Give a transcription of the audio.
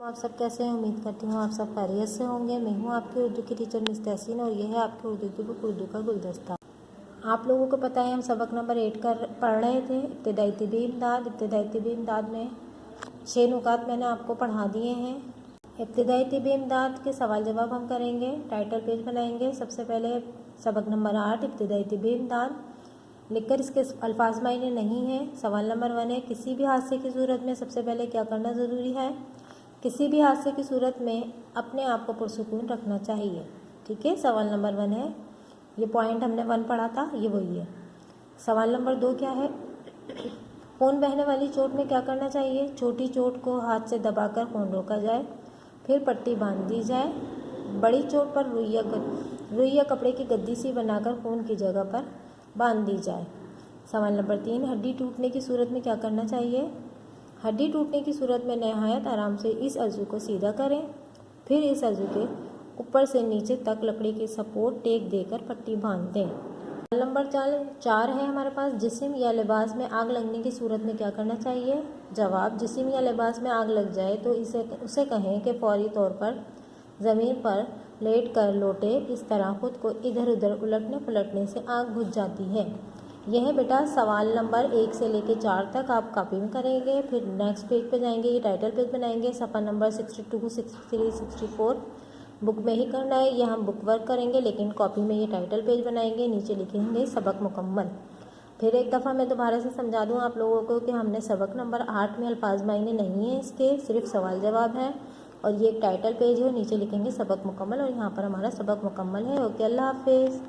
आप सब कैसे हैं? उम्मीद करती हूँ आप सब खैरियत से होंगे। मैं हूँ आपकी उर्दू की टीचर मिस तहसीन और यह है आपकी उर्दू की बुक उर्दू का गुलदस्ता। आप लोगों को पता है हम सबक नंबर 8 पढ़ रहे थे, इब्तिदाई तिबी इमदाद। इब्तिदाई तिबी इमदाद में 6 नुकात मैंने आपको पढ़ा दिए हैं। इब्तिदाई तिबी इमदाद के सवाल जवाब हम करेंगे, टाइटल पेज बनाएंगे। सबसे पहले सबक नंबर 8 इब्तिदाई तिबी इमदाद लिखकर इसके अल्फाज मायने नहीं है। सवाल नंबर 1 है, किसी भी हादसे की सूरत में सबसे पहले क्या करना ज़रूरी है? किसी भी हादसे की सूरत में अपने आप को पुरसुकून रखना चाहिए। ठीक है, सवाल नंबर 1 है। ये पॉइंट हमने 1 पढ़ा था, ये वही है। सवाल नंबर 2 क्या है? खून बहने वाली चोट में क्या करना चाहिए? छोटी चोट को हाथ से दबाकर खून रोका जाए, फिर पट्टी बांध दी जाए। बड़ी चोट पर रुई या कपड़े की गद्दी सी बनाकर खून की जगह पर बांध दी जाए। सवाल नंबर 3, हड्डी टूटने की सूरत में क्या करना चाहिए? हड्डी टूटने की सूरत में नहायत आराम से इस अज़ू को सीधा करें, फिर इस अज़ू के ऊपर से नीचे तक लकड़ी की सपोर्ट टेक देकर पट्टी बांध दें। सवाल नंबर 4 है हमारे पास, जिस्म या लिबास में आग लगने की सूरत में क्या करना चाहिए? जवाब, जिस्म या लिबास में आग लग जाए तो उसे कहें कि फौरी तौर पर ज़मीन पर लेट कर लौटे। इस तरह खुद को इधर उधर उलटने पलटने से आग बुझ जाती है। यह बेटा सवाल नंबर 1 से लेकर 4 तक आप कॉपी में करेंगे, फिर नेक्स्ट पेज पे जाएंगे, ये टाइटल पेज बनाएंगे। सफ़ा नंबर 62, 63, 64 बुक में ही करना है, ये हम बुक वर्क करेंगे, लेकिन कॉपी में ये टाइटल पेज बनाएंगे। नीचे लिखेंगे सबक मुकम्मल। फिर एक दफ़ा मैं दोबारा से समझा दूँ आप लोगों को कि हमने सबक नंबर 8 में अल्फाज मायने नहीं है, इसके सिर्फ सवाल जवाब है और ये एक टाइटल पेज है। नीचे लिखेंगे सबक मुकम्मल और यहाँ पर हमारा सबक मुकम्मल है। ओके, अल्लाह हाफिज़।